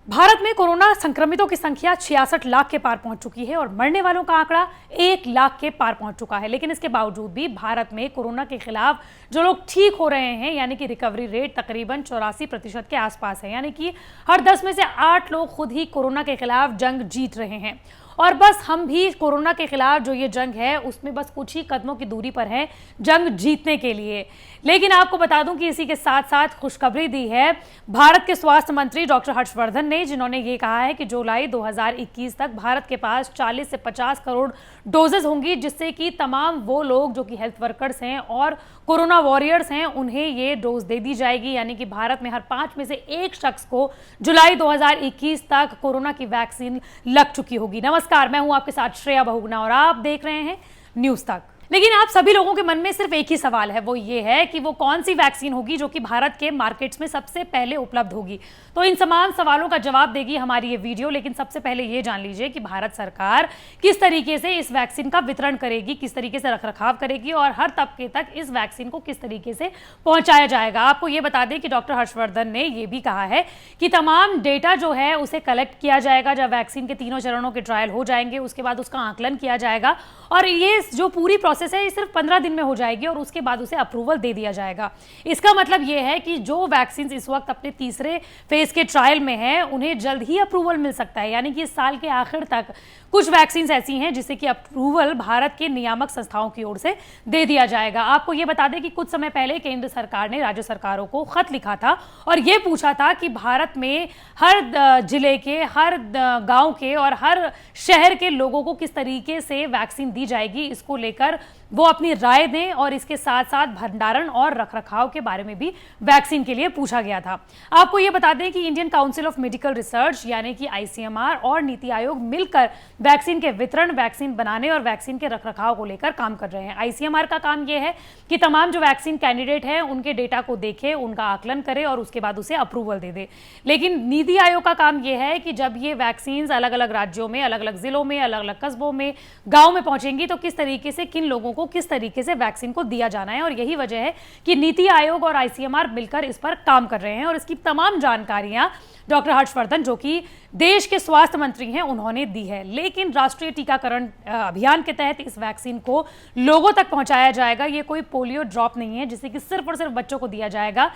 भारत में कोरोना संक्रमितों की संख्या 66 लाख के पार पहुंच चुकी है और मरने वालों का आंकड़ा 1 लाख के पार पहुंच चुका है। लेकिन इसके बावजूद भी भारत में कोरोना के खिलाफ जो लोग ठीक हो रहे हैं, यानी कि रिकवरी रेट तकरीबन 84% के आसपास है। यानी कि हर 10 में से 8 लोग खुद ही कोरोना के खिलाफ जंग जीत रहे हैं। और बस हम भी कोरोना के खिलाफ जो ये जंग है उसमें बस कुछ ही कदमों की दूरी पर हैं जंग जीतने के लिए। लेकिन आपको बता दूं कि इसी के साथ साथ खुशखबरी दी है भारत के स्वास्थ्य मंत्री डॉक्टर हर्षवर्धन ने, जिन्होंने ये कहा है कि जुलाई 2021 तक भारत के पास 40 से 50 करोड़ डोजेज होंगी, जिससे कि तमाम वो लोग जो कि हेल्थ वर्कर्स हैं और कोरोना वॉरियर्स हैं उन्हें ये डोज दे दी जाएगी। यानी कि भारत में हर 5 में से 1 शख्स को जुलाई 2021 तक कोरोना की वैक्सीन लग चुकी होगी। नमस्कार, मैं हूं आपके साथ श्रेया बहुगुणा और आप देख रहे हैं न्यूज तक। लेकिन आप सभी लोगों के मन में सिर्फ एक ही सवाल है, वो ये है कि वो कौन सी वैक्सीन होगी जो कि भारत के मार्केट्स में सबसे पहले उपलब्ध होगी। तो इन तमाम सवालों का जवाब देगी हमारी ये वीडियो। लेकिन सबसे पहले ये जान लीजिए कि भारत सरकार किस तरीके से इस वैक्सीन का वितरण करेगी, किस तरीके से रखरखाव करेगी और हर तबके तक इस वैक्सीन को किस तरीके से पहुंचाया जाएगा। आपको ये बता दें कि डॉक्टर हर्षवर्धन ने यह भी कहा है कि तमाम डेटा जो है उसे कलेक्ट किया जाएगा। जब वैक्सीन के तीनों चरणों के ट्रायल हो जाएंगे उसके बाद उसका आकलन किया जाएगा और ये जो पूरी प्रोसेस है ये सिर्फ 15 दिन में हो जाएगी और उसके बाद उसे अप्रूवल दे दिया जाएगा। इसका मतलब ये है कि जो वैक्सीन इस वक्त अपने तीसरे फेज के ट्रायल में है उन्हें जल्द ही अप्रूवल मिल सकता है। यानी कि इस साल के आखिर तक कुछ वैक्सीन ऐसी हैं जिसे कि अप्रूवल भारत के नियामक संस्थाओं की ओर से दे दिया जाएगा। आपको ये बता दें कि कुछ समय पहले केंद्र सरकार ने राज्य सरकारों को खत लिखा था और ये पूछा था कि भारत में हर जिले के, हर गांव के और हर शहर के लोगों को किस तरीके से वैक्सीन दी जाएगी, इसको लेकर वो अपनी राय दें। और इसके साथ साथ भंडारण और रखरखाव के बारे में भी वैक्सीन के लिए पूछा गया था। आपको ये बता दें कि Indian council of medical research यानी कि ICMR और नीति आयोग मिलकर वैक्सीन के वितरण, वैक्सीन बनाने और वैक्सीन के रखरखाव को लेकर काम कर रहे हैं। ICMR का काम यह है कि तमाम जो वैक्सीन कैंडिडेट हैं उनके डेटा को देखे, उनका आकलन करे और उसके बाद उसे अप्रूवल दे दे। लेकिन नीति आयोग का काम यह है कि जब ये वैक्सीन अलग अलग राज्यों में, अलग अलग जिलों में, अलग अलग कस्बों में, गाँव में पहुंचेंगी तो किस तरीके से किन लोगों को किस तरीके से वैक्सीन को दिया जाना है। और यही वजह है कि नीति आयोग और ICMR मिलकर इस पर काम कर रहे हैं और इसकी तमाम जानकारियां डॉक्टर हर्षवर्धन, जो कि देश के स्वास्थ्य मंत्री हैं, उन्होंने दी है। लेकिन राष्ट्रीय टीकाकरण अभियान के तहत इस वैक्सीन को लोगों तक पहुंचाया जाएगा। ये कोई पोलियो ड्रॉप नहीं है जिसे कि सिर्फ और सिर्फ बच्चों को दिया जाएगा।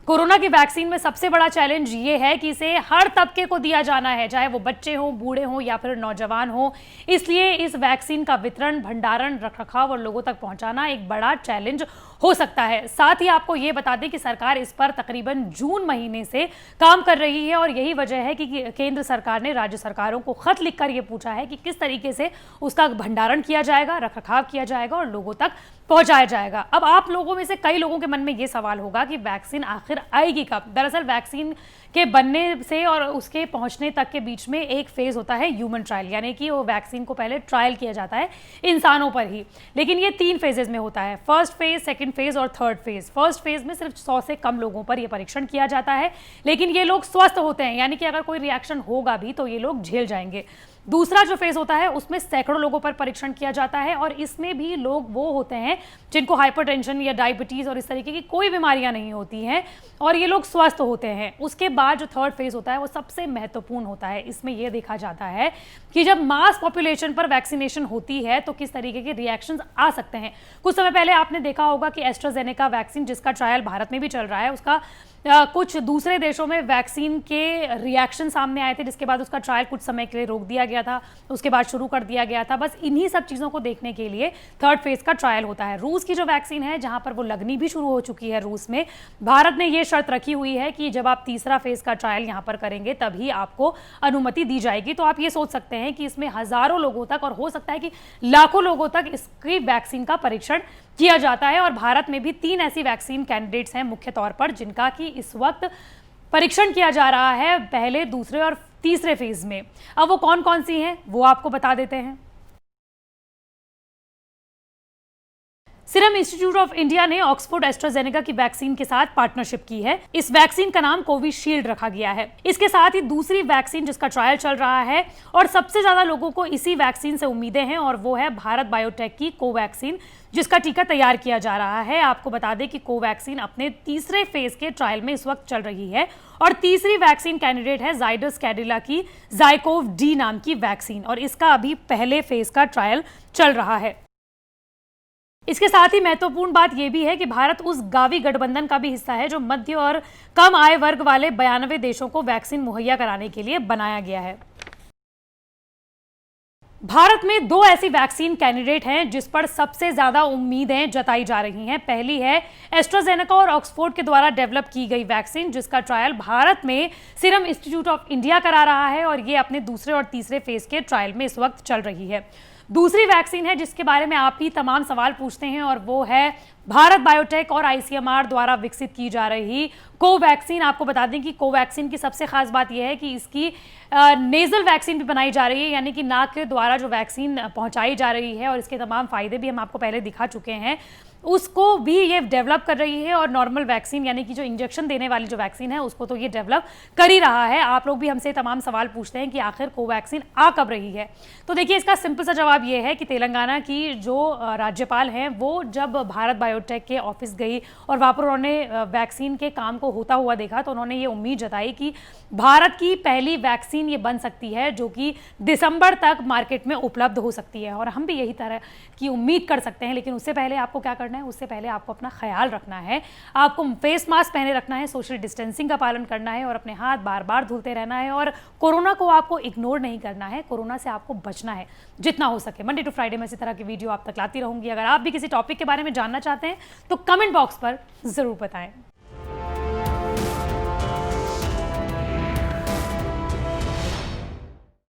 कोरोना की वैक्सीन में सबसे बड़ा चैलेंज ये है कि इसे हर तबके को दिया जाना है, चाहे वो बच्चे हों, बूढ़े हों या फिर नौजवान हों। इसलिए इस वैक्सीन का वितरण, भंडारण, रखरखाव और लोगों तक पहुंचाना एक बड़ा चैलेंज हो सकता है। साथ ही आपको ये बता दें कि सरकार इस पर तकरीबन जून महीने से काम कर रही है और यही वजह है कि केंद्र सरकार ने राज्य सरकारों को खत लिखकर यह पूछा है कि किस तरीके से उसका भंडारण किया जाएगा, रखरखाव किया जाएगा और लोगों तक पहुंचाया जाएगा। अब आप लोगों में से कई लोगों के मन में यह सवाल होगा कि वैक्सीन आखिर आएगी कब। दरअसल वैक्सीन के बनने से और उसके पहुंचने तक के बीच में एक फेज होता है ह्यूमन ट्रायल, यानी कि वो वैक्सीन को पहले ट्रायल किया जाता है इंसानों पर ही। लेकिन ये 3 फेजेस में होता है, फर्स्ट फेज, सेकंड फेज और थर्ड फेज। फर्स्ट फेज में सिर्फ 100 से कम लोगों पर यह परीक्षण किया जाता है, लेकिन ये लोग स्वस्थ होते हैं, यानी कि अगर कोई रिएक्शन होगा भी तो ये लोग झेल जाएंगे। दूसरा जो फेज होता है उसमें सैकड़ों लोगों पर परीक्षण किया जाता है और इसमें भी लोग वो होते हैं जिनको हाइपरटेंशन या डायबिटीज और इस तरीके की कोई बीमारियां नहीं होती हैं और ये लोग स्वस्थ होते हैं। उसके बाद जो थर्ड फेज होता है वो सबसे महत्वपूर्ण होता है। इसमें यह देखा जाता है कि जब मास पॉपुलेशन पर वैक्सीनेशन होती है तो किस तरीके के रिएक्शंस आ सकते हैं। कुछ समय पहले आपने देखा होगा कि एस्ट्राजेनेका वैक्सीन, जिसका ट्रायल भारत में भी चल रहा है, उसका कुछ दूसरे देशों में वैक्सीन के रिएक्शन सामने आए थे, जिसके बाद उसका ट्रायल कुछ समय के लिए रोक दिया गया था, उसके बाद शुरू कर दिया गया था। बस इन्हीं सब चीज़ों को देखने के लिए थर्ड फेज का ट्रायल होता है। रूस की जो वैक्सीन है, जहां पर वो लगनी भी शुरू हो चुकी है रूस में, भारत ने ये शर्त रखी हुई है कि जब आप तीसरा फेज का ट्रायल यहां पर करेंगे तभी आपको अनुमति दी जाएगी। तो आप ये सोच सकते हैं कि इसमें हजारों लोगों तक और हो सकता है कि लाखों लोगों तक इसकी वैक्सीन का परीक्षण किया जाता है। और भारत में भी 3 ऐसी वैक्सीन कैंडिडेट्स हैं मुख्य तौर पर, जिनका कि इस वक्त परीक्षण किया जा रहा है पहले, दूसरे और तीसरे फेज में। अब वो कौन कौन सी हैं वो आपको बता देते हैं। सीरम इंस्टीट्यूट ऑफ इंडिया ने ऑक्सफोर्ड एस्ट्राजेनेका की वैक्सीन के साथ पार्टनरशिप की है। इस वैक्सीन का नाम कोविशील्ड रखा गया है। इसके साथ ही दूसरी वैक्सीन जिसका ट्रायल चल रहा है और सबसे ज्यादा लोगों को इसी वैक्सीन से उम्मीदें हैं और वो है भारत बायोटेक की कोवैक्सीन, जिसका टीका तैयार किया जा रहा है। आपको बता दें कि कोवैक्सीन अपने तीसरे फेज के ट्रायल में इस वक्त चल रही है और तीसरी वैक्सीन कैंडिडेट है जाइडस कैडिला की जाइकोव डी नाम की वैक्सीन और इसका अभी पहले फेज का ट्रायल चल रहा है। इसके साथ ही महत्वपूर्ण बात यह भी है कि भारत उस गावी गठबंधन का भी हिस्सा है जो मध्य और कम आय वर्ग वाले 92 देशों को वैक्सीन मुहैया कराने के लिए बनाया गया है। भारत में दो ऐसी वैक्सीन कैंडिडेट हैं जिस पर सबसे ज्यादा उम्मीदें जताई जा रही हैं। पहली है एस्ट्राजेनेका और ऑक्सफोर्ड के द्वारा डेवलप की गई वैक्सीन, जिसका ट्रायल भारत में सीरम इंस्टीट्यूट ऑफ इंडिया करा रहा है और ये अपने दूसरे और तीसरे फेज के ट्रायल में इस वक्त चल रही है। दूसरी वैक्सीन है जिसके बारे में आप ही तमाम सवाल पूछते हैं और वो है भारत बायोटेक और आईसीएमआर द्वारा विकसित की जा रही कोवैक्सीन। आपको बता दें कि कोवैक्सीन की सबसे खास बात यह है कि इसकी नेजल वैक्सीन भी बनाई जा रही है, यानी कि नाक के द्वारा जो वैक्सीन पहुंचाई जा रही है और इसके तमाम फायदे भी हम आपको पहले दिखा चुके हैं, उसको भी ये डेवलप कर रही है। और नॉर्मल वैक्सीन यानी कि जो इंजेक्शन देने वाली जो वैक्सीन है उसको तो ये डेवलप कर ही रहा है। आप लोग भी हमसे तमाम सवाल पूछते हैं कि आखिर कोवैक्सीन आ कब रही है, तो देखिए इसका सिंपल सा जवाब ये है कि तेलंगाना की जो राज्यपाल हैं वो जब भारत बायोटेक के ऑफिस गई और वहाँ पर उन्होंने वैक्सीन के काम को होता हुआ देखा तो उन्होंने ये उम्मीद जताई कि भारत की पहली वैक्सीन ये बन सकती है जो कि दिसंबर तक मार्केट में उपलब्ध हो सकती है। और हम भी यही तरह की उम्मीद कर सकते हैं, लेकिन उससे पहले आपको क्या करना है, उससे पहले आपको अपना ख्याल रखना है, आपको फेस मास्क पहने रखना है, सोशल डिस्टेंसिंग का पालन करना है और अपने हाथ बार बार धुलते रहना है और कोरोना को आपको इग्नोर नहीं करना है, कोरोना से आपको बचना है जितना हो सके। मंडे टू फ्राइडे में इसी तरह की वीडियो आप तक लाती रहूंगी। अगर आप भी किसी टॉपिक के बारे में जानना चाहते हैं तो कमेंट बॉक्स पर जरूर बताएं।